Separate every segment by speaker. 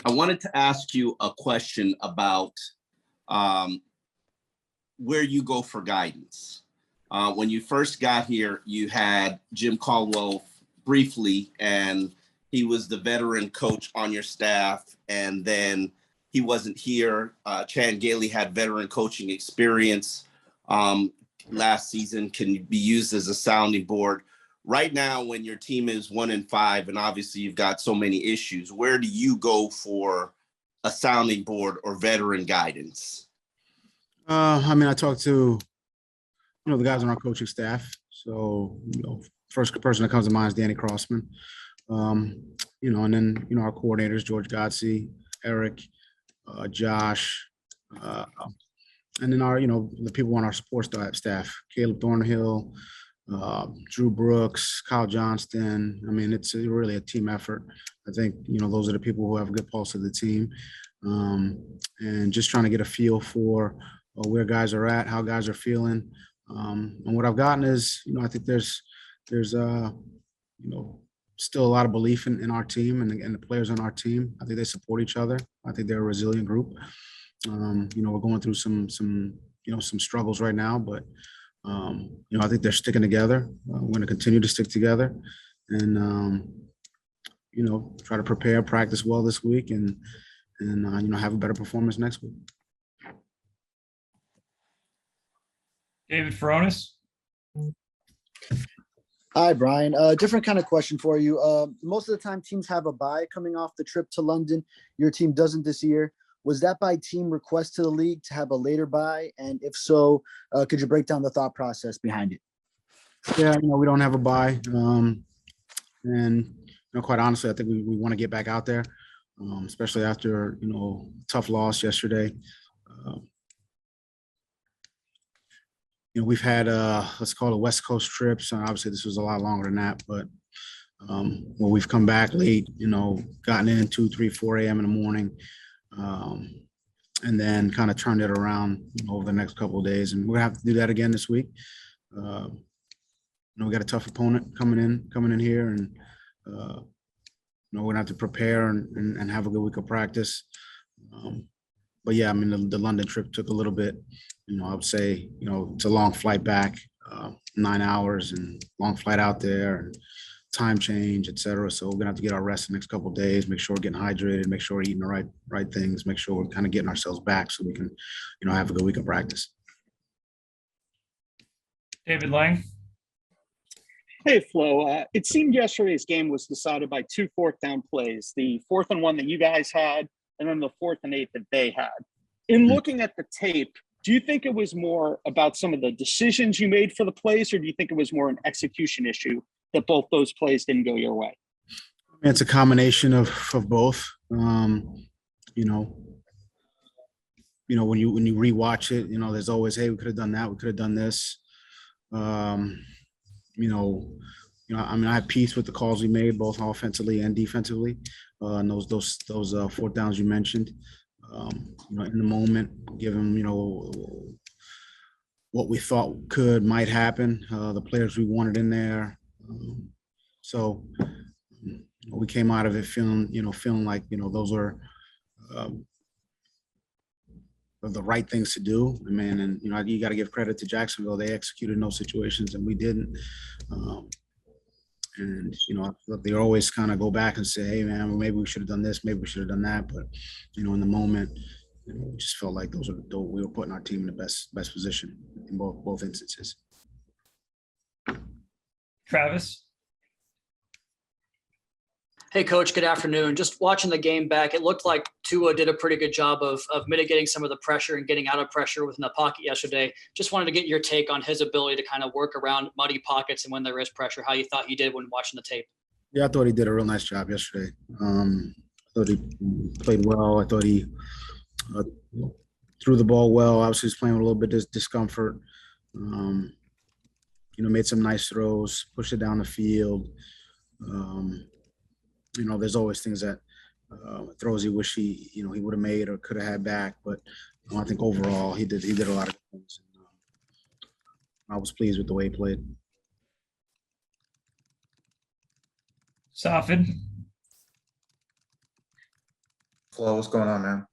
Speaker 1: I wanted to ask you a question about where you go for guidance. When you first got here, you had Jim Caldwell briefly, and he was the veteran coach on your staff. And then he wasn't here. Chan Gailey had veteran coaching experience last season, can be used as a sounding board. Right now, when your team is 1-5, and obviously you've got so many issues, where do you go for a sounding board or veteran guidance?
Speaker 2: I talked to, the guys on our coaching staff. So, first person that comes to mind is Danny Crossman. And then, our coordinators, George Godsey, Eric, Josh, and then our, the people on our sports staff, Caleb Thornhill, Drew Brooks, Kyle Johnston. It's really a team effort. I think, those are the people who have a good pulse of the team. And just trying to get a feel for where guys are at, how guys are feeling. And what I've gotten is, I think there's still a lot of belief in our team and the players on our team. I think they support each other. I think they're a resilient group. We're going through some struggles right now, but I think they're sticking together. We're going to continue to stick together and, try to prepare, practice well this week and have a better performance next week.
Speaker 3: David Flores.
Speaker 4: Hi, Brian. Different kind of question for you. Most of the time teams have a bye coming off the trip to London. Your team doesn't this year. Was that by team request to the league to have a later bye? And if so, could you break down the thought process behind it?
Speaker 2: Yeah, we don't have a bye. And quite honestly, I think we want to get back out there, especially after, tough loss yesterday. We've had, let's call it West Coast trips. And obviously this was a lot longer than that, but when we've come back late, gotten in 2, 3, 4 a.m. in the morning, and then kind of turned it around over the next couple of days. And we're gonna have to do that again this week. We got a tough opponent coming in here, and we're gonna have to prepare and have a good week of practice. But yeah, the London trip took a little bit. I would say, it's a long flight back, 9 hours, and long flight out there, and time change, et cetera. So we're gonna have to get our rest the next couple of days, make sure we're getting hydrated, make sure we're eating the right things, make sure we're kind of getting ourselves back so we can, have a good week of practice.
Speaker 3: David Lang.
Speaker 5: Hey, Flo. It seemed yesterday's game was decided by 2 fourth down plays, the 4th and 1 that you guys had, and then the 4th and 8 that they had. In looking at the tape, do you think it was more about some of the decisions you made for the plays, or do you think it was more an execution issue that both those plays didn't go your way?
Speaker 2: It's a combination of both. When you rewatch it, there's always, hey, we could have done that, we could have done this. I have peace with the calls we made, both offensively and defensively. And those 4th downs you mentioned. In the moment, given, what we thought might happen, the players we wanted in there. So we came out of it feeling like, those are the right things to do. And you got to give credit to Jacksonville. They executed in those situations and we didn't. And, they always kind of go back and say, hey, man, well, maybe we should have done this, maybe we should have done that. But, in the moment, we just felt like we were putting our team in the best position in both instances.
Speaker 3: Travis.
Speaker 6: Hey, Coach, good afternoon. Just watching the game back, it looked like Tua did a pretty good job of mitigating some of the pressure and getting out of pressure within the pocket yesterday. Just wanted to get your take on his ability to kind of work around muddy pockets and when there is pressure, how you thought he did when watching the tape.
Speaker 2: Yeah, I thought he did a real nice job yesterday. I thought he played well. I thought he threw the ball well. Obviously, he's playing with a little bit of discomfort. Made some nice throws, pushed it down the field. There's always things that throws you wish he would have made or could have had back. But I think overall he did a lot of things. And, I was pleased with the way he played.
Speaker 3: Safid.
Speaker 7: Flo, what's going on, man?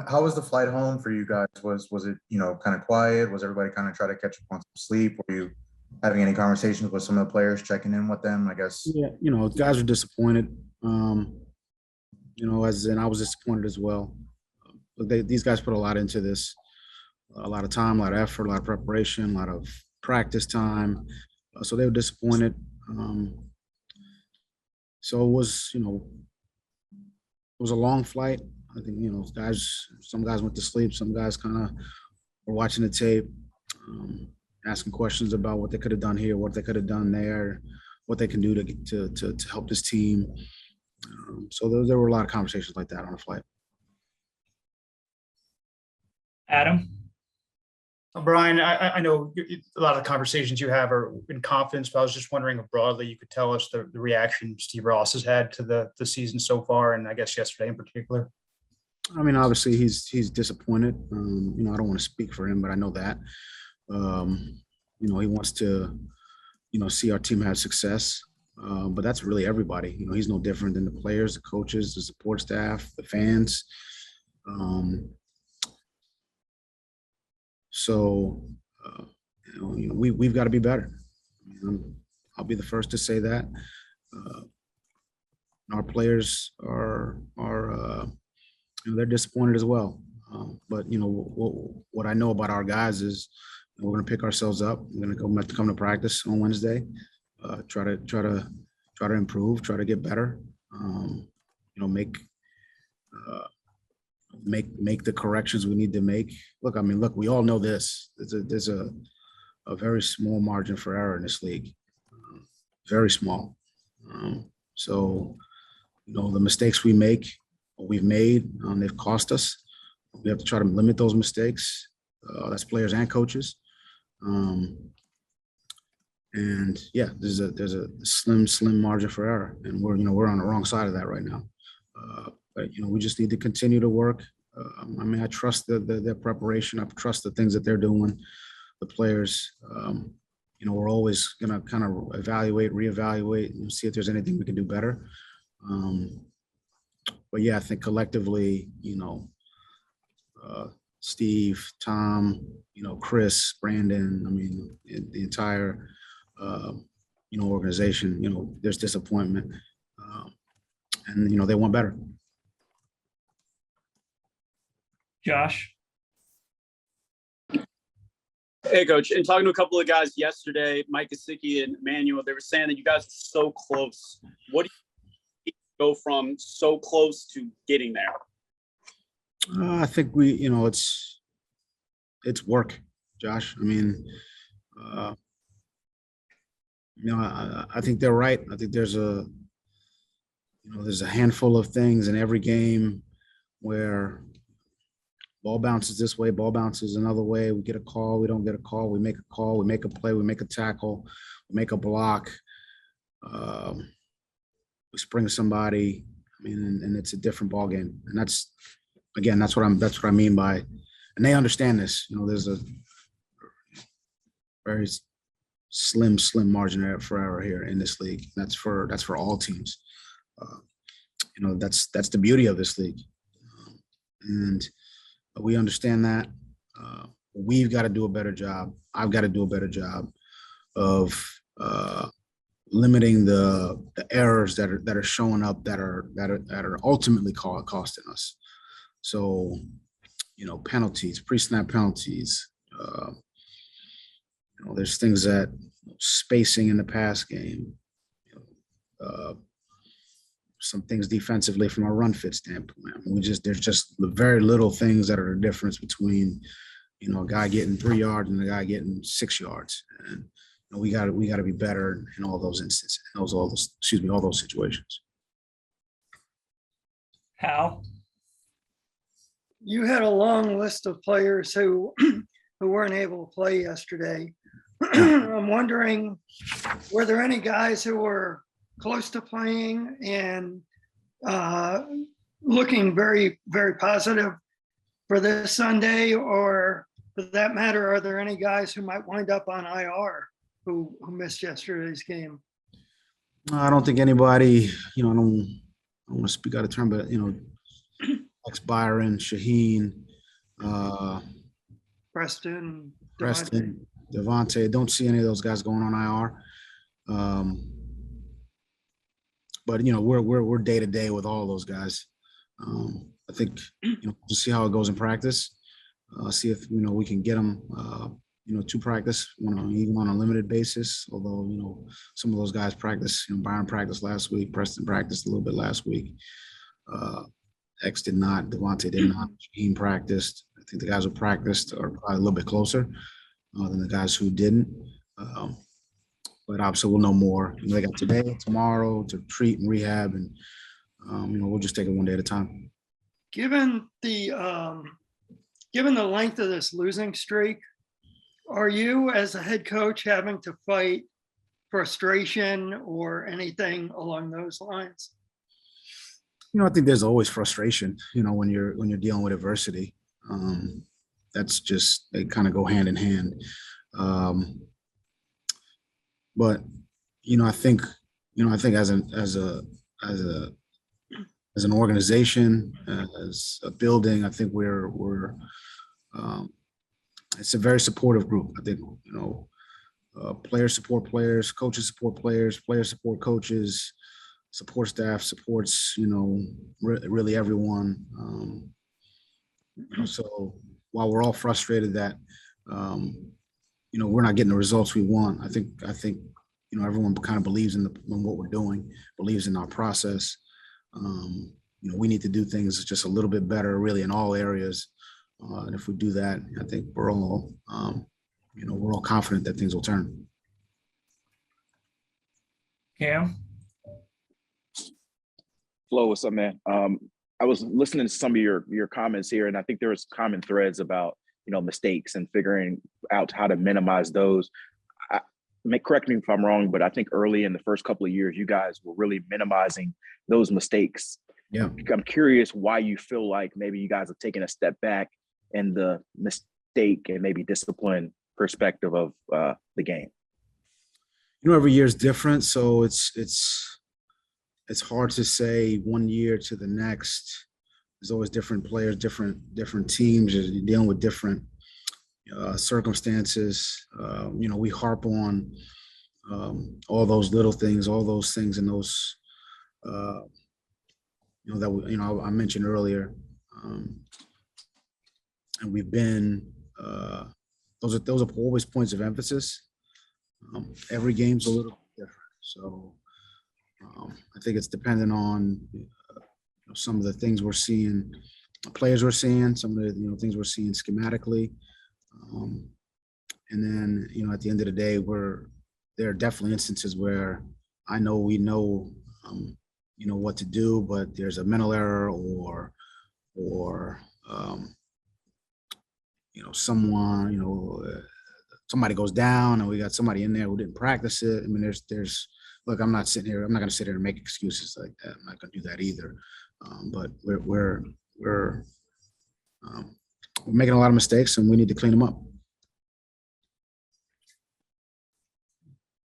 Speaker 7: How was the flight home for you guys? Was it, kind of quiet? Was everybody kind of try to catch up on some sleep? Were you having any conversations with some of the players, checking in with them, I guess?
Speaker 2: Yeah, guys are disappointed. As in I was disappointed as well. But these guys put a lot into this, a lot of time, a lot of effort, a lot of preparation, a lot of practice time. So they were disappointed. So it was, it was a long flight. I think, some guys went to sleep. Some guys kind of were watching the tape, asking questions about what they could have done here, what they could have done there, what they can do to help this team. So there were a lot of conversations like that on the flight.
Speaker 3: Adam?
Speaker 8: Brian, I know a lot of the conversations you have are in confidence, but I was just wondering if broadly you could tell us the reaction Steve Ross has had to the season so far, and I guess yesterday in particular.
Speaker 2: I mean, obviously he's disappointed. I don't want to speak for him, but I know that. He wants to, see our team have success. But that's really everybody. He's no different than the players, the coaches, the support staff, the fans. We've got to be better. I'll be the first to say that. Our players are they're disappointed as well. But what I know about our guys is we're going to pick ourselves up. We're going to come to practice on Wednesday. Try to improve, try to get better. Make the corrections we need to make. Look, we all know this. There's a very small margin for error in this league, very small. So the mistakes we've made, they've cost us. We have to try to limit those mistakes. That's players and coaches. And yeah, there's a slim margin for error, and we're on the wrong side of that right now. But we just need to continue to work. I trust their preparation. I trust the things that they're doing. The players, we're always gonna kind of reevaluate, and see if there's anything we can do better. But yeah, I think collectively, Steve, Tom, Chris, Brandon, the entire organization, there's disappointment, and they want better.
Speaker 3: Josh?
Speaker 9: Hey, Coach. And talking to a couple of guys yesterday, Mike Gesicki and Emmanuel, they were saying that you guys are so close. What do you go from so close to getting there?
Speaker 2: I think it's work, Josh. I think they're right. I think there's a handful of things in every game where ball bounces this way, ball bounces another way. We get a call, we don't get a call. We make a call, we make a play, we make a tackle, we make a block. We spring somebody. And it's a different ball game. And that's what I mean by, and they understand this. There's a very slim margin for error here in this league. That's for all teams. That's the beauty of this league, and we understand that. We've got to do a better job. I've got to do a better job of limiting the errors that are showing up that are ultimately costing us. So, penalties, pre-snap penalties. There's things that spacing in the pass game. Some things defensively from a run fit standpoint. There's just very little things that are the difference between, a guy getting 3 yards and a guy getting 6 yards. And we got to be better in all those instances, all those situations.
Speaker 3: Hal?
Speaker 10: You had a long list of players who weren't able to play yesterday. I'm wondering, were there any guys who were close to playing and looking very, very positive for this Sunday? Or for that matter, are there any guys who might wind up on IR who missed yesterday's game?
Speaker 2: I don't think anybody, I don't want to speak out of turn, but, Byron, Shaheen,
Speaker 10: Preston, Devontae.
Speaker 2: Preston, Devontae. Don't see any of those guys going on IR. But we're day to day with all those guys. I think to see how it goes in practice. See if we can get them to practice even on a limited basis. Although some of those guys practice. Byron practiced last week. Preston practiced a little bit last week. X did not. Devontae did not. Shaheen practiced. I think the guys who practiced are probably a little bit closer than the guys who didn't. But obviously we'll know more. They got today, tomorrow to treat and rehab, and we'll just take it one day at a time.
Speaker 10: Given the length of this losing streak, are you as a head coach having to fight frustration or anything along those lines?
Speaker 2: I think there's always frustration, when you're dealing with adversity. That's just, they kind of go hand in hand. But I think as an organization, as a building, I think it's a very supportive group. I think players support players, coaches support players, players support coaches, support staff supports really everyone. So while we're all frustrated that we're not getting the results we want, I think everyone kind of believes in what we're doing, believes in our process. We need to do things just a little bit better, really, in all areas. And if we do that, I think we're all confident that things will turn.
Speaker 3: Cam?
Speaker 11: Flo, what's up, man? I was listening to some of your comments here, and I think there was common threads about mistakes and figuring out how to minimize those. Correct me if I'm wrong, but I think early in the first couple of years, you guys were really minimizing those mistakes.
Speaker 2: Yeah,
Speaker 11: I'm curious why you feel like maybe you guys have taken a step back in the mistake and maybe discipline perspective of the game.
Speaker 2: Every year is different, so it's hard to say one year to the next. There's always different players, different teams. You're dealing with different circumstances. We harp on all those little things, all those things, and those that I mentioned earlier. And we've been those are always points of emphasis. Every game's a little different, so I think it's dependent on some of the things we're seeing, players we're seeing, some of the things we're seeing schematically, and then at the end of the day, there are definitely instances where we know what to do, but there's a mental error or somebody goes down and we got somebody in there who didn't practice it. I mean, there's look, I'm not going to sit here and make excuses like that. I'm not going to do that either. But we're making a lot of mistakes and we need to clean them up.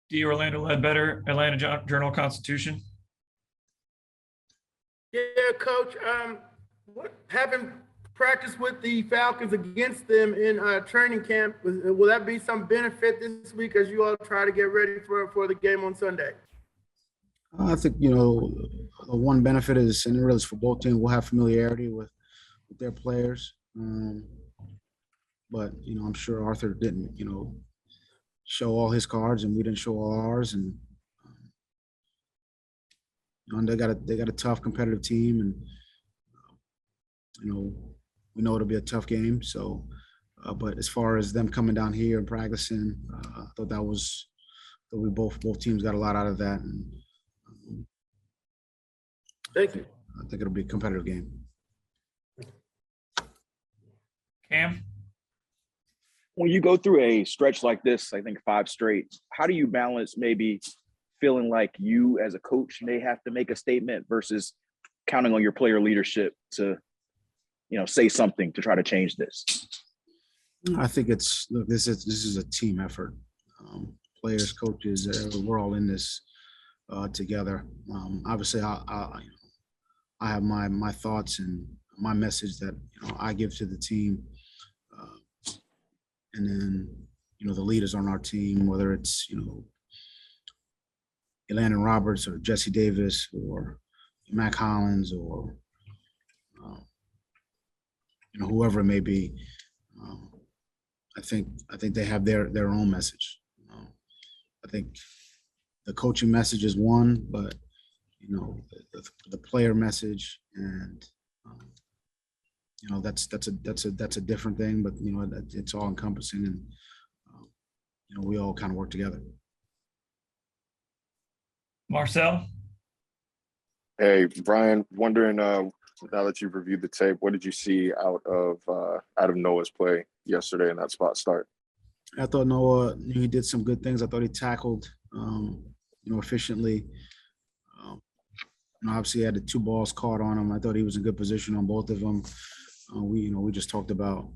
Speaker 3: D. Orlando Ledbetter, Atlanta Journal-Constitution.
Speaker 12: Yeah, Coach. Having practice with the Falcons against them in training camp, will that be some benefit this week as you all try to get ready for the game on Sunday?
Speaker 2: I think the one benefit is, and really for both teams, we'll have familiarity with their players. But I'm sure Arthur didn't show all his cards and we didn't show all ours, and they got a tough competitive team, and we know it'll be a tough game. So but as far as them coming down here and practicing, I thought both teams got a lot out of that, and
Speaker 12: thank you.
Speaker 2: I think it'll be a competitive game.
Speaker 3: Cam?
Speaker 11: When you go through a stretch like this, I think 5 straight, how do you balance maybe feeling like you as a coach may have to make a statement versus counting on your player leadership to, say something to try to change this?
Speaker 2: I think this is a team effort. Players, coaches, we're all in this together. Obviously, I have my thoughts and my message that, I give to the team. And then, the leaders on our team, whether it's, Elandon Roberts or Jesse Davis or Mac Hollins or, whoever it may be. I think they have their own message. I think the coaching message is one, but the player message and that's a different thing. But it's all encompassing, and we all kind of work together.
Speaker 3: Marcel?
Speaker 13: Hey, Brian, wondering now that you've reviewed the tape, what did you see out of Noah's play yesterday in that spot start?
Speaker 2: I thought Noah, he did some good things. I thought he tackled, efficiently. Obviously, he had the 2 balls caught on him. I thought he was in good position on both of them. We just talked about,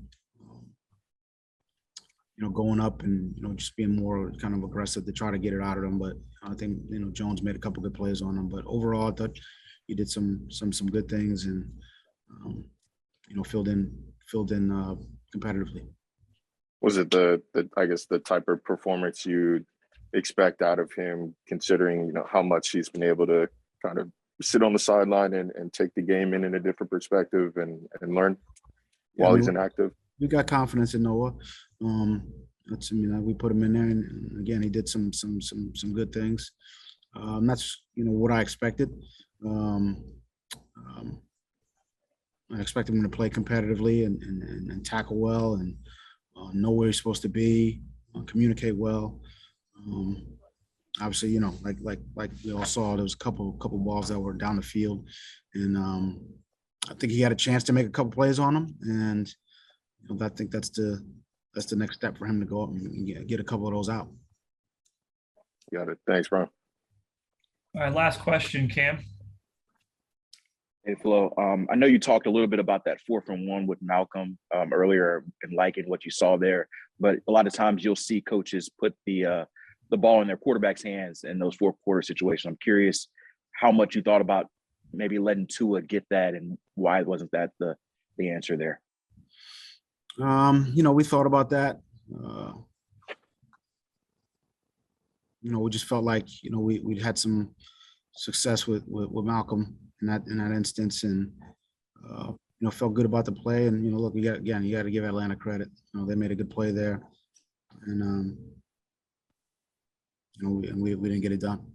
Speaker 2: going up and, just being more kind of aggressive to try to get it out of them. But I think, Jones made a couple good plays on him. But overall, I thought he did some good things and, filled in competitively.
Speaker 13: Was it the type of performance you'd expect out of him, considering, how much he's been able to kind of sit on the sideline and take the game in a different perspective and learn while he's inactive?
Speaker 2: We got confidence in Noah. We put him in there, and again, he did some good things. That's what I expected. I expected him to play competitively and tackle well and know where he's supposed to be, communicate well. Obviously, like we all saw, there was a couple balls that were down the field, and I think he had a chance to make a couple plays on them, and I think that's the next step for him to go up and get a couple of those out.
Speaker 13: Got it. Thanks, Brian.
Speaker 3: All right, last question, Cam.
Speaker 11: Hey, Flo. I know you talked a little bit about that 4th and 1 with Malcolm earlier and liking what you saw there, but a lot of times you'll see coaches put the ball in their quarterback's hands in those 4th quarter situations. I'm curious how much you thought about maybe letting Tua get that, and why wasn't that the answer there?
Speaker 2: We thought about that. We just felt like, we had some success with Malcolm in that instance, and felt good about the play. And look, you got to give Atlanta credit. They made a good play there, and we didn't get it done.